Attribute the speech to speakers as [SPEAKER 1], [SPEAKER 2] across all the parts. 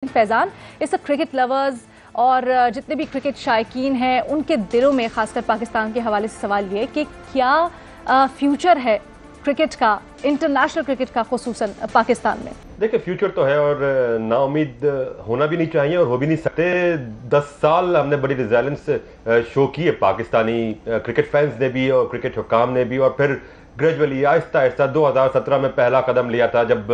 [SPEAKER 1] फैजान, इस cricket lovers और जितने भी क्रिकेट शायकीन हैं उनके दिलों में खासकर पाकिस्तान के हवाले से सवाल ये कि क्या फ्यूचर है क्रिकेट का, इंटरनेशनल क्रिकेट का, खुसूसन पाकिस्तान में।
[SPEAKER 2] देखिए फ्यूचर तो है और नाउम्मीद होना भी नहीं चाहिए और हो भी नहीं सकते। 10 साल हमने बड़ी रिजैलेंस शो की है पाकिस्तानी क्रिकेट फैंस ने भी और क्रिकेट हुकाम ने भी, और फिर ग्रेजुअली आहिस्ता आहिस्ता 2017 में पहला कदम लिया था जब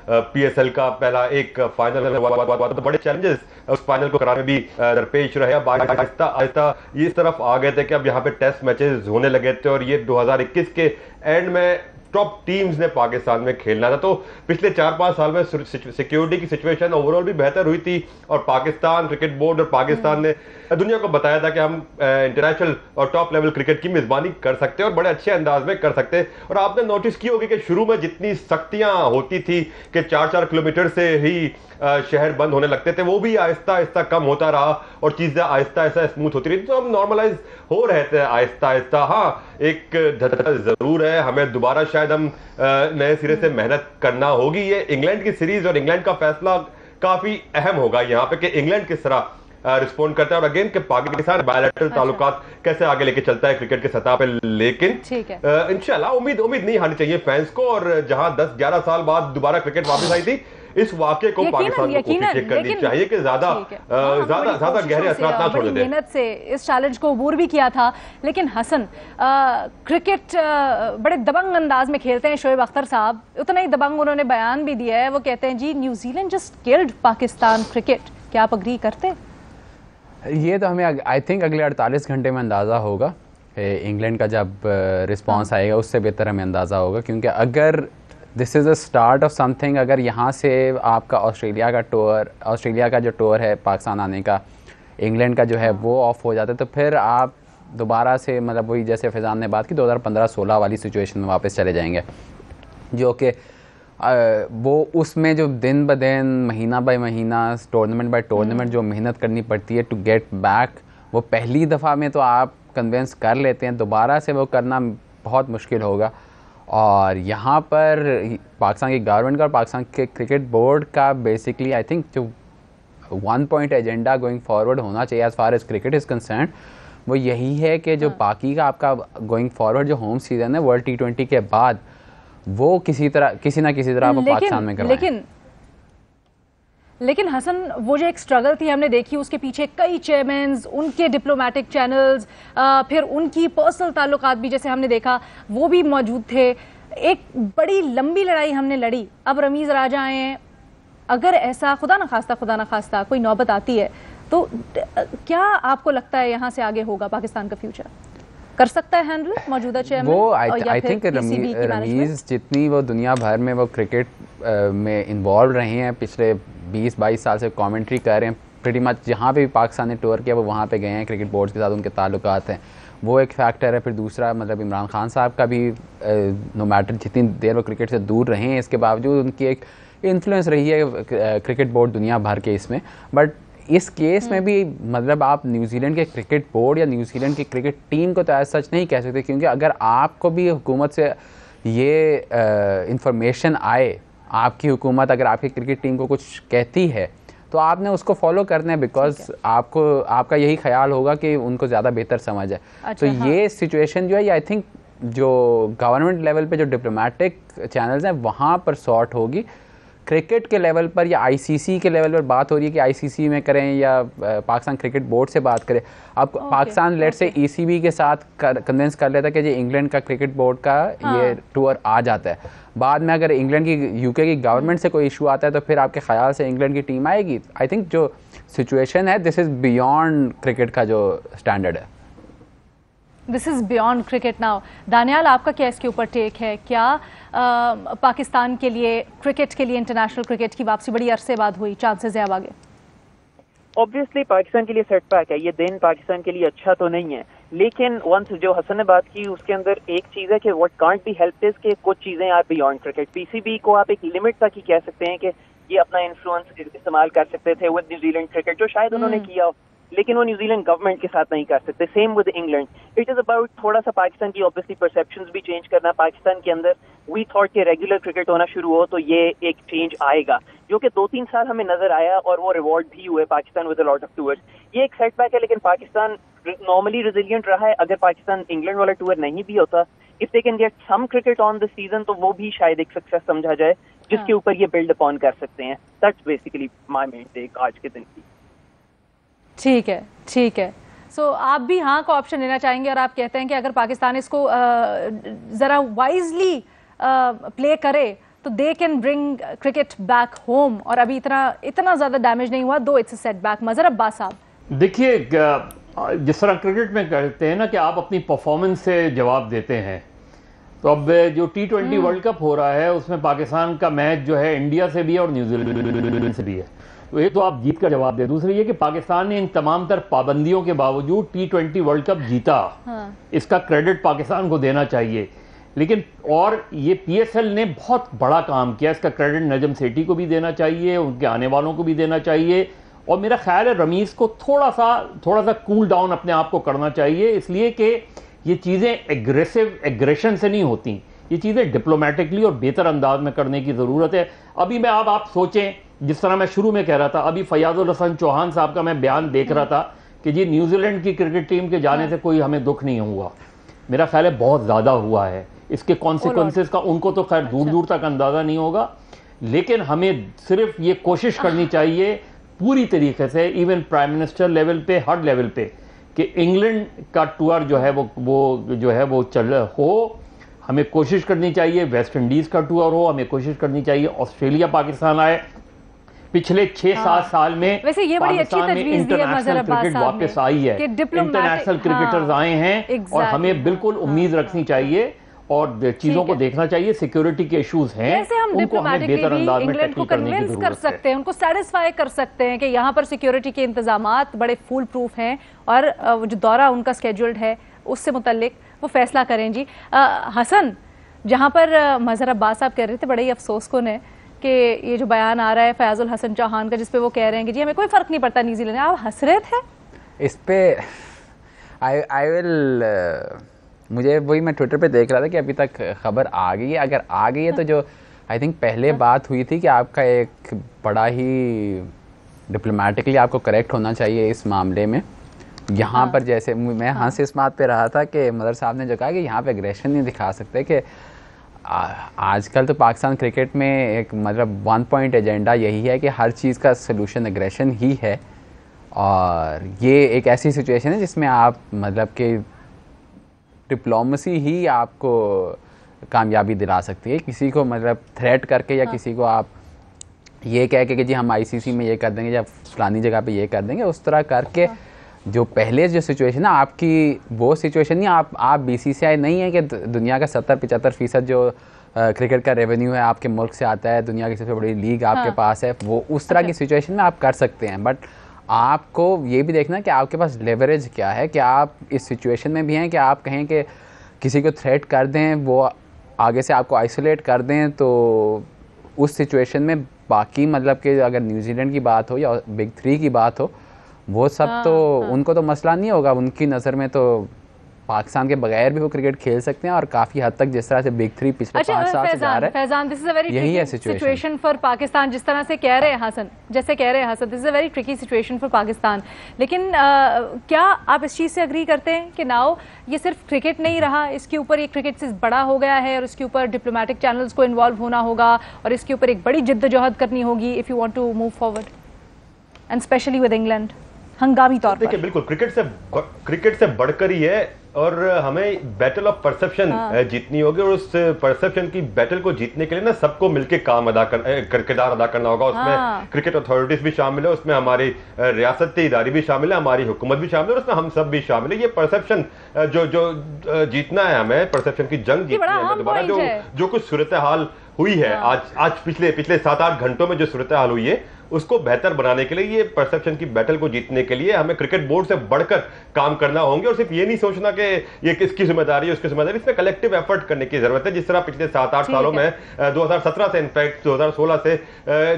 [SPEAKER 2] पीएसएल का पहला एक फाइनल हुआ तो बड़े चैलेंजेस उस फाइनल को कराने में भी दरपेश रहे। अब आहिस्ता आहिस्ता इस तरफ आ गए थे कि अब यहाँ पे टेस्ट मैचेस होने लगे थे और ये 2021 के एंड में टॉप टीम्स ने पाकिस्तान में खेलना था। तो पिछले 4-5 साल में सिक्योरिटी की सिचुएशन ओवरऑल भी बेहतर हुई थी और पाकिस्तान क्रिकेट बोर्ड और पाकिस्तान ने दुनिया को बताया था कि हम इंटरनेशनल और टॉप लेवल क्रिकेट की मेजबानी कर सकते हैं और बड़े अच्छे अंदाज में कर सकते हैं। और आपने नोटिस की होगी कि शुरू में जितनी सख्तियां होती थी कि 4-4 किलोमीटर से ही शहर बंद होने लगते थे, वो भी आहिस्ता आहिस्ता कम होता रहा और चीजें आहिस्ता आहिस्ता स्मूथ होती रही। तो हम नॉर्मलाइज हो रहे थे आहिस्ता आहिस्ता। हाँ, एक धक्का जरूर है, हमें दोबारा शायद हम नए सिरे से मेहनत करना होगी। ये इंग्लैंड की सीरीज और इंग्लैंड का फैसला काफी अहम होगा यहाँ पे कि इंग्लैंड किस तरह रिस्पॉन्ड करता है और अगेन के पाकिस्तान बायलैटरल ताल्लुकात कैसे आगे लेके चलता है क्रिकेट की सतह पे। लेकिन इंशाल्लाह उम्मीद नहीं हारनी चाहिए फैंस को। और जहां 10-11 साल बाद दोबारा क्रिकेट वापस आई थी, इस वाक्य को पाकिस्तान को कोशिश करनी चाहिए कि ज्यादा गहरे असरात ना छोड़ दे।
[SPEAKER 1] मेहनत से इस चैलेंज को अबूर भी किया था। लेकिन हसन, क्रिकेट बड़े दबंग अंदाज में खेलते हैं शोएब अख्तर साहब, उतना ही दबंग उन्होंने बयान भी दिया है। वो कहते हैं जी New Zealand just killed Pakistan cricket. क्या आप अग्री करते?
[SPEAKER 3] ये तो हमें आई थिंक अगले 48 घंटे में अंदाज़ा होगा। इंग्लैंड का जब रिस्पांस आएगा उससे बेहतर हमें अंदाज़ा होगा, क्योंकि अगर this is a start of something, अगर यहाँ से आपका ऑस्ट्रेलिया का जो टूर है पाकिस्तान आने का, इंग्लैंड का जो है वो ऑफ हो जाता है, तो फिर आप दोबारा से मतलब वही जैसे फैजान ने बात की 2015-16 वाली सिचुएशन में वापस चले जाएंगे, जो कि वो उसमें जो दिन ब दिन महीना बाय महीना टूर्नामेंट बाय टूर्नामेंट जो मेहनत करनी पड़ती है टू गेट बैक, वो पहली दफ़ा में तो आप कन्विंस कर लेते हैं, दोबारा से वो करना बहुत मुश्किल होगा। और यहाँ पर पाकिस्तान की गवर्नमेंट का और पाकिस्तान के क्रिकेट बोर्ड का बेसिकली आई थिंक जो 1 पॉइंट एजेंडा गोइंग फॉरवर्ड होना चाहिए as far as cricket is concern, वो यही है कि जो बाकी का आपका गोइंग फॉरवर्ड जो होम सीजन है वर्ल्ड T20 के बाद, वो किसी ना किसी तरह वो पाकिस्तान में करवाएं।
[SPEAKER 1] लेकिन हसन, वो जो एक स्ट्रगल थी हमने देखी, उसके पीछे कई चेयरमैन्स, उनके डिप्लोमेटिक चैनल्स, फिर उनकी पर्सनल ताल्लुकात भी जैसे हमने देखा वो भी मौजूद थे। एक बड़ी लंबी लड़ाई हमने लड़ी। अब रमीज़ राजा आए, अगर ऐसा खुदा न खास्ता कोई नौबत आती है तो क्या आपको लगता है यहाँ से आगे होगा पाकिस्तान का फ्यूचर? कर सकता है हैंडल मौजूदा चेयरमैन?
[SPEAKER 3] वो आई थिंक रमीज़ जितनी वो दुनिया भर में वो क्रिकेट में इन्वॉल्व रहे हैं, पिछले 20-22 साल से कमेंट्री कर रहे हैं, प्रीटी मच जहाँ पे भी पाकिस्तान ने टूर किया वो वहाँ पे गए हैं, क्रिकेट बोर्ड के साथ उनके ताल्लुकात हैं, वो एक फैक्टर है। फिर दूसरा मतलब इमरान खान साहब का भी नो मैटर जितनी देर वो क्रिकेट से दूर रहे हैं, इसके बावजूद उनकी एक इन्फ्लुएंस रही है क्रिकेट बोर्ड दुनिया भर के इसमें। बट इस केस में भी मतलब आप न्यूजीलैंड के क्रिकेट बोर्ड या न्यूजीलैंड की क्रिकेट टीम को तो ऐसा सच नहीं कह सकते, क्योंकि अगर आपको भी हुकूमत से ये इंफॉर्मेशन आए, आपकी हुकूमत अगर आपकी क्रिकेट टीम को कुछ कहती है तो आपने उसको फॉलो करना है, बिकॉज आपका यही ख्याल होगा कि उनको ज़्यादा बेहतर समझ है। तो ये सिचुएशन जो है ये आई थिंक जो गवर्नमेंट लेवल पे जो डिप्लोमेटिक चैनल्स हैं वहाँ पर सॉर्ट होगी। क्रिकेट के लेवल पर या आईसीसी के लेवल पर बात हो रही है कि आईसीसी में करें या पाकिस्तान क्रिकेट बोर्ड से बात करें। अब पाकिस्तान लेट से ईसीबी के साथ कन्विंस कर लेता है कि जी इंग्लैंड का क्रिकेट बोर्ड का ये टूर आ जाता है, बाद में अगर इंग्लैंड की यूके की गवर्नमेंट से कोई इशू आता है तो फिर आपके ख्याल से इंग्लैंड की टीम आएगी? आई थिंक जो सिचुएशन है दिस इज़ बियॉन्ड क्रिकेट का जो स्टैंडर्ड है,
[SPEAKER 1] this is beyond cricket now. Daniyal, आपका क्या इसके ऊपर टेक है? क्या पाकिस्तान के लिए, क्रिकेट के लिए, इंटरनेशनल क्रिकेट की वापसी बड़ी अरसे बाद हुई, चांसेस है अब आगे?
[SPEAKER 4] ऑब्वियसली पाकिस्तान के लिए सेटबैक है, ये दिन पाकिस्तान के लिए अच्छा तो नहीं है। लेकिन वंस जो हसन ने बात की उसके अंदर एक चीज़ है कि what can't be helped is कि कुछ चीज़ें आप बियॉन्ड क्रिकेट, पीसीबी को आप एक लिमिट तक ही कह सकते हैं कि ये अपना इन्फ्लुएंस इस्तेमाल कर सकते थे विद न्यूजीलैंड क्रिकेट, जो शायद उन्होंने किया, लेकिन वो न्यूजीलैंड गवर्नमेंट के साथ नहीं कर सकते। Same with England. It is about थोड़ा सा पाकिस्तान की ऑब्वियसली परसेप्शंस भी चेंज करना। पाकिस्तान के अंदर वी थॉट के रेगुलर क्रिकेट होना शुरू हो तो ये एक चेंज आएगा, जो कि 2-3 साल हमें नजर आया और वो रिवॉर्ड भी हुए Pakistan with a lot of tours. ये एक सेटबैक है, लेकिन पाकिस्तान नॉर्मली रेजिलिएंट रहा है। अगर पाकिस्तान इंग्लैंड वाला टूर नहीं भी होता, if they can get some cricket on this season, तो वो भी शायद एक सक्सेस समझा जाए जिसके ऊपर ये बिल्ड अपॉन कर सकते हैं। That's basically my main take आज के दिन की।
[SPEAKER 1] ठीक है, ठीक है। सो आप भी हाँ का ऑप्शन लेना चाहेंगे और आप कहते हैं कि अगर पाकिस्तान इसको जरा वाइजली प्ले करे तो they can bring cricket back home, और अभी इतना ज्यादा डैमेज नहीं हुआ, दो इट्स अ सेटबैक। मजहर अब्बास साहब,
[SPEAKER 5] देखिए, जिस तरह क्रिकेट में कहते हैं ना कि आप अपनी परफॉर्मेंस से जवाब देते हैं, तो अब जो T20 वर्ल्ड कप हो रहा है उसमें पाकिस्तान का मैच जो है इंडिया से भी है और न्यूजीलैंड से भी है, तो ये तो आप जीत का जवाब दे। दूसरी ये कि पाकिस्तान ने इन तमाम तर पाबंदियों के बावजूद T20 वर्ल्ड कप जीता, इसका क्रेडिट पाकिस्तान को देना चाहिए। लेकिन और ये PSL ने बहुत बड़ा काम किया, इसका क्रेडिट नजम सेठी को भी देना चाहिए, उनके आने वालों को भी देना चाहिए, और मेरा ख्याल है रमीज को थोड़ा सा कूल डाउन अपने आप को करना चाहिए, इसलिए कि ये चीज़ें एग्रेशन से नहीं होती, ये चीज़ें डिप्लोमेटिकली और बेहतर अंदाज में करने की ज़रूरत है। अभी मैं अब आप सोचें, जिस तरह मैं शुरू में कह रहा था, अभी फयाजुल हसन चौहान साहब का मैं बयान देख रहा था कि जी न्यूजीलैंड की क्रिकेट टीम के जाने से कोई हमें दुख नहीं हुआ, मेरा ख्याल है बहुत ज़्यादा हुआ है। इसके कॉन्सिक्वेंसेस का उनको तो खैर दूर दूर तक अंदाज़ा नहीं होगा, लेकिन हमें सिर्फ ये कोशिश करनी चाहिए पूरी तरीके से, इवन प्राइम मिनिस्टर लेवल पे, हर लेवल पे, कि इंग्लैंड का टूर जो है वो चल हो। हमें कोशिश करनी चाहिए वेस्ट इंडीज का टूर हो, हमें कोशिश करनी चाहिए ऑस्ट्रेलिया पाकिस्तान आए। पिछले 6-7 साल में
[SPEAKER 1] वैसे ये बड़ी अच्छी तजवीज़ दी है
[SPEAKER 5] इंटरनेशनल क्रिकेट वापस आई है, इंटरनेशनल क्रिकेटर्स आए हैं, और हमें बिल्कुल उम्मीद रखनी चाहिए और चीजों को देखना चाहिए। सिक्योरिटी के इश्यूज हैं, उनको हमें बेहतर अंदाज में टैकल करने की जरूरत
[SPEAKER 1] कर सकते हैं, उनको सेटिस्फाई कर सकते हैं कि यहाँ पर सिक्योरिटी के इंतजामात बड़े फुल प्रूफ हैं, और जो दौरा उनका स्केड्यूल्ड है उससे मुतल्लिक वो फैसला करें। जी हसन, जहाँ पर मजहर अब्बास साहब कह रहे थे, बड़े ही अफसोसकुन है कि ये जो बयान आ रहा है फयाजुल हसन चौहान का, जिसपे वो कह रहे हैं कि जी हमें कोई फर्क नहीं पड़ता न्यूजीलैंड, आप हंस रहे थे
[SPEAKER 3] इस पे। आई विल मुझे वही मैं ट्विटर पे देख रहा था कि अभी तक खबर आ गई है, अगर आ गई है तो जो आई थिंक पहले बात हुई थी कि आपका एक बड़ा ही डिप्लोमेटिकली आपको करेक्ट होना चाहिए इस मामले में। यहाँ पर जैसे मैं हंस इस बात पे रहा था कि मदर साहब ने जो कहा कि यहाँ पे एग्रेशन नहीं दिखा सकते, कि आजकल तो पाकिस्तान क्रिकेट में एक मतलब 1 पॉइंट एजेंडा यही है कि हर चीज़ का सलूशन एग्रेशन ही है, और ये एक ऐसी सिचुएशन है जिसमें आप मतलब कि डिप्लोमेसी ही आपको कामयाबी दिला सकती है। किसी को मतलब थ्रेट करके या किसी को आप ये कह के कि जी हम ICC में ये कर देंगे या फलानी जगह पे ये कर देंगे, उस तरह करके जो पहले जो सिचुएशन है आपकी, वो सिचुएशन नहीं, आप BCCI नहीं है कि दुनिया का 70-75% जो क्रिकेट का रेवेन्यू है आपके मुल्क से आता है, दुनिया की सबसे बड़ी लीग आपके पास है, वो उस तरह की सिचुएशन में आप कर सकते हैं। बट आपको ये भी देखना कि आपके पास लेवरेज क्या है, कि आप इस सिचुएशन में भी हैं कि आप कहें कि किसी को थ्रेट कर दें, वो आगे से आपको आइसोलेट कर दें, तो उस सिचुएशन में बाकी मतलब कि अगर न्यूजीलैंड की बात हो या बिग 3 की बात हो, वो सब तो उनको तो मसला नहीं होगा, उनकी नज़र में तो पाकिस्तान के बगैर भी वो क्रिकेट खेल सकते हैं, और काफी हद तक जिस तरह से बिग 3 पिछले 5 साल से जा रहा है,
[SPEAKER 1] Faizan, this is a very
[SPEAKER 3] यही है
[SPEAKER 1] सिचुएशन फॉर पाकिस्तान। जिस तरह से कह रहे हैं हसन, जैसे कह रहे हैं Hasan, this is a very tricky situation for Pakistan. लेकिन क्या आप इस चीज़ से अग्री करते हैं कि नाउ ये सिर्फ क्रिकेट नहीं रहा, इसके ऊपर ये क्रिकेट से बड़ा हो गया है, और इसके ऊपर डिप्लोमेटिक चैनल्स को इन्वॉल्व होना होगा, और इसके ऊपर एक बड़ी जिद्दोजहद करनी होगी if you want to move forward, and specially with England हंगामी तौर पर?
[SPEAKER 2] देखिए, बिल्कुल क्रिकेट से बढ़कर ही है, और हमें बैटल ऑफ परसेप्शन जीतनी होगी, और उस परसेप्शन की बैटल को जीतने के लिए ना सबको मिलकर किरदार अदा करना होगा। उसमें क्रिकेट अथॉरिटीज भी शामिल है, उसमें हमारी रियासती इदारे भी शामिल है, हमारी हुकूमत भी शामिल है, और उसमें हम सब भी शामिल है। ये परसेप्शन जो जीतना है, हमें परसेप्शन की जंग जीतनी है। दोबारा जो कुछ सूरत हाल हुई है आज पिछले 7-8 घंटों में जो सूरत हाल हुई है, उसको बेहतर बनाने के लिए, ये परसेप्शन की बैटल को जीतने के लिए हमें क्रिकेट बोर्ड से बढ़कर काम करना होंगे और सिर्फ ये नहीं सोचना कि ये किसकी जिम्मेदारी है, उसकी जिम्मेदारी, इसमें कलेक्टिव एफर्ट करने की जरूरत है। जिस तरह पिछले 7-8 सालों में 2017 से इनफैक्ट 2016 से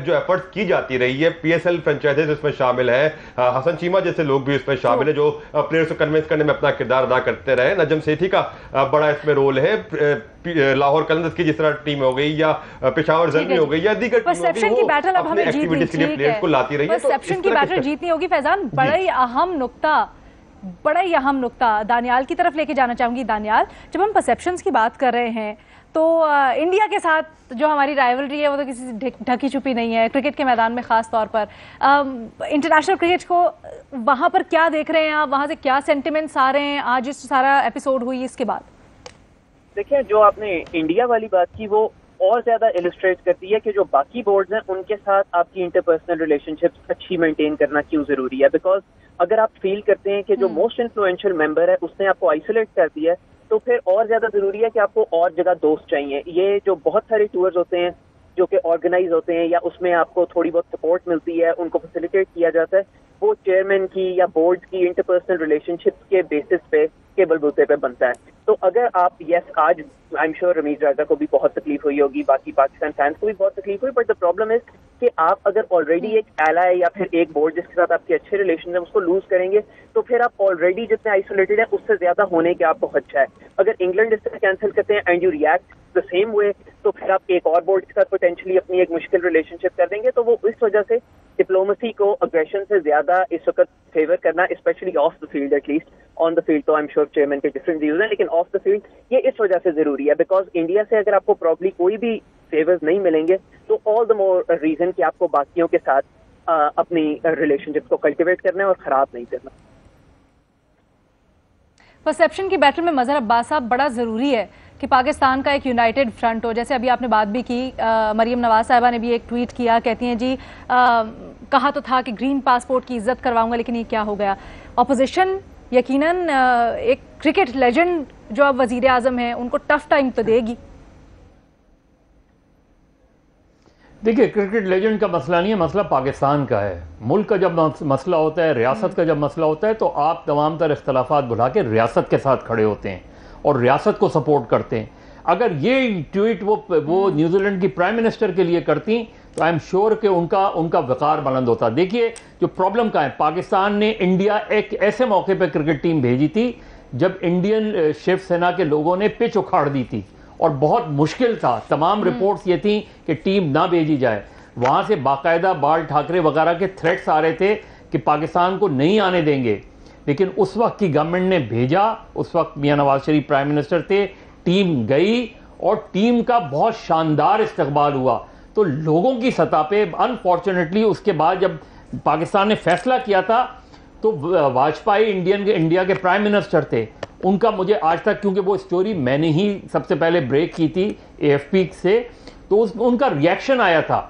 [SPEAKER 2] जो एफर्ट की जाती रही है, PSL फ्रेंचाइजीज उसमें शामिल है, हसन चीमा जैसे लोग भी उसमें शामिल है जो प्लेयर्स को कन्विंस करने में अपना किरदार अदा करते रहे, नजम सेठी का बड़ा इसमें रोल है, लाहौर कलंदर्स की जिस तरह टीम हो गई या पेशावर ज़ल्मी हो गई या दीगर
[SPEAKER 1] परसेप्शन की बैटल अब हमें जीतनी
[SPEAKER 2] है, प्लेयर्स को लाती रही है,
[SPEAKER 1] परसेप्शन की बैटल जीतनी होगी। फैजान, बड़ा ही अहम नुक्ता दानियाल की तरफ लेके जाना चाहूंगी। दानियाल, जब हम परसेप्शंस की बात कर रहे हैं तो इंडिया के साथ जो हमारी राइवलरी है वो तो किसी से ढकी छुपी नहीं है, क्रिकेट के मैदान में खास तौर पर। इंटरनेशनल क्रिकेट को वहां पर क्या देख रहे हैं आप, वहां से क्या सेंटिमेंट्स आ रहे हैं आज इस सारा एपिसोड हुई इसके बाद?
[SPEAKER 4] देखिए, जो आपने इंडिया वाली बात की वो और ज्यादा इलस्ट्रेट करती है कि जो बाकी बोर्ड्स हैं उनके साथ आपकी इंटरपर्सनल रिलेशनशिप्स अच्छी मेंटेन करना क्यों जरूरी है। बिकॉज अगर आप फील करते हैं कि जो मोस्ट इन्फ्लुएंशियल मेंबर है उसने आपको आइसोलेट कर दिया है, तो फिर और ज्यादा जरूरी है कि आपको और जगह दोस्त चाहिए। ये जो बहुत सारे टूर्स होते हैं जो कि ऑर्गेनाइज होते हैं या उसमें आपको थोड़ी बहुत सपोर्ट मिलती है, उनको फैसिलिटेट किया जाता है, वो चेयरमैन की या बोर्ड की इंटरपर्सनल रिलेशनशिप्स के बेसिस पे के बलबूते पे बनता है। तो अगर आप आज आई एम श्योर रमीज राजा को भी बहुत तकलीफ हुई होगी, बाकी पाकिस्तान फैंस को भी बहुत तकलीफ हुई, बट द प्रॉब्लम इज कि आप अगर ऑलरेडी एक एलाय या फिर एक बोर्ड जिसके साथ आपके अच्छे रिलेशन है उसको लूज करेंगे तो फिर आप ऑलरेडी जितने आइसोलेटेड है उससे ज्यादा होने के आपको खदशा है। अगर इंग्लैंड इससे कैंसिल करते हैं and you react the same way, तो फिर आप एक और बोर्ड के साथ पोटेंशियली अपनी एक मुश्किल रिलेशनशिप कर देंगे। तो वो इस वजह से डिप्लोमेसी को अग्रेशन से ज्यादा इस वक्त फेवर करना, specially of the field, at least on the field तो आई एम श्योर चेयरमैन के डिफरेंट व्यूज हैं, लेकिन ऑफ द फील्ड ये इस वजह से जरूरी है। बिकॉज इंडिया से अगर आपको प्रॉब्ली कोई भी फेवर्स नहीं मिलेंगे तो ऑल द मोर रीजन कि आपको बाकियों के साथ अपनी रिलेशनशिप को कल्टिवेट करना है और खराब नहीं करना।
[SPEAKER 1] परसेप्शन की बैटल में मजहर अब्बास साहब, बड़ा जरूरी है कि पाकिस्तान का एक यूनाइटेड फ्रंट हो। जैसे अभी आपने बात भी की, मरियम नवाज साहिबा ने भी एक ट्वीट किया, कहती हैं जी कहा तो था कि ग्रीन पासपोर्ट की इज्जत करवाऊंगा, लेकिन ये क्या हो गया। ऑपोजिशन यकीनन एक क्रिकेट लेजेंड जो अब वजीर आजम हैं उनको टफ टाइम तो देगी।
[SPEAKER 5] देखिए, क्रिकेट लेजेंड का मसला नहीं है, मसला पाकिस्तान का है। मुल्क का जब मसला होता है, रियासत का जब मसला होता है, तो आप तमाम तर इख्तलाफात भुला के रियासत के साथ खड़े होते हैं और रियासत को सपोर्ट करते हैं। अगर ये ट्वीट वो न्यूजीलैंड की प्राइम मिनिस्टर के लिए करती तो आई एम श्योर कि उनका वकार बुलंद होता। देखिए, जो प्रॉब्लम का है, पाकिस्तान ने इंडिया एक ऐसे मौके पर क्रिकेट टीम भेजी थी जब इंडियन शिवसेना के लोगों ने पिच उखाड़ दी थी और बहुत मुश्किल था। तमाम रिपोर्ट्स ये थी कि टीम ना भेजी जाए। वहां से बाकायदा बाल ठाकरे वगैरह के थ्रेट्स आ रहे थे कि पाकिस्तान को नहीं आने देंगे, लेकिन उस वक्त की गवर्नमेंट ने भेजा। उस वक्त मियां नवाज शरीफ प्राइम मिनिस्टर थे, टीम गई और टीम का बहुत शानदार इस्तकबाल हुआ। तो लोगों की सतह पे अनफॉर्चुनेटली उसके बाद जब पाकिस्तान ने फैसला किया था तो वाजपेयी इंडिया के प्राइम मिनिस्टर थे, उनका मुझे आज तक, क्योंकि वो स्टोरी मैंने ही सबसे पहले ब्रेक की थी AFP से, तो उनका रिएक्शन आया था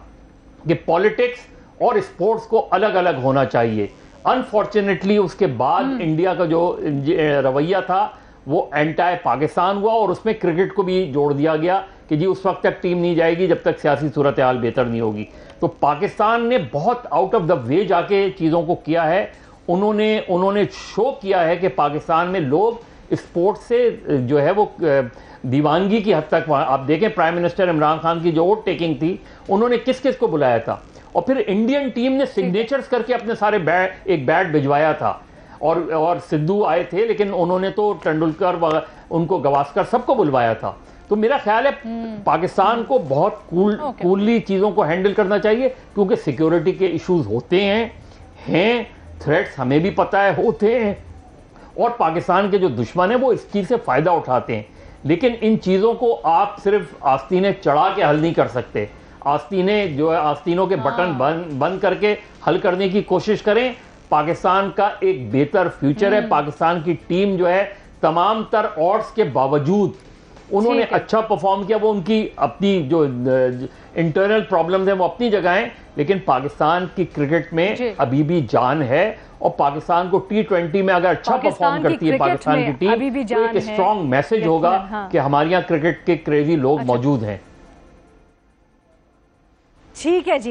[SPEAKER 5] कि पॉलिटिक्स और स्पोर्ट्स को अलग अलग होना चाहिए। अनफॉर्चुनेटली उसके बाद इंडिया का जो रवैया था वो एंटाई पाकिस्तान हुआ और उसमें क्रिकेट को भी जोड़ दिया गया कि जी उस वक्त तक टीम नहीं जाएगी जब तक सियासी सूरत हाल बेहतर नहीं होगी। तो पाकिस्तान ने बहुत आउट ऑफ द वे जाके चीज़ों को किया है। उन्होंने शो किया है कि पाकिस्तान में लोग स्पोर्ट्स से जो है वो दीवानगी की हद तक, आप देखें प्राइम मिनिस्टर इमरान खान की जो वोट टेकिंग थी, उन्होंने किस किस को बुलाया था और फिर इंडियन टीम ने सिग्नेचर्स करके अपने सारे एक बैट भिजवाया था और सिद्धू आए थे, लेकिन उन्होंने तो तेंदुलकर, उनको गवास्कर सबको बुलवाया था। तो मेरा ख्याल है पाकिस्तान को बहुत कूलली चीज़ों को हैंडल करना चाहिए, क्योंकि सिक्योरिटी के इश्यूज होते हैं, थ्रेट्स हमें भी पता है होते हैं, और पाकिस्तान के जो दुश्मन है वो इस चीज़ से फ़ायदा उठाते हैं। लेकिन इन चीज़ों को आप सिर्फ आस्तीनें चढ़ा के हल नहीं कर सकते। आस्तीनें जो है, आस्तीनों के बटन बंद करके हल करने की कोशिश करें। पाकिस्तान का एक बेहतर फ्यूचर है। पाकिस्तान की टीम जो है तमाम तर ऑड्स के बावजूद उन्होंने अच्छा परफॉर्म किया। वो उनकी अपनी जो इंटरनल प्रॉब्लम्स हैं वो अपनी जगह हैं, लेकिन पाकिस्तान की क्रिकेट में अभी भी जान है और पाकिस्तान को T20 में अगर अच्छा परफॉर्म करती है पाकिस्तान की टीम तो एक स्ट्रॉन्ग मैसेज होगा कि हमारे यहाँ क्रिकेट के क्रेजी लोग मौजूद हैं।
[SPEAKER 1] ठीक है जी।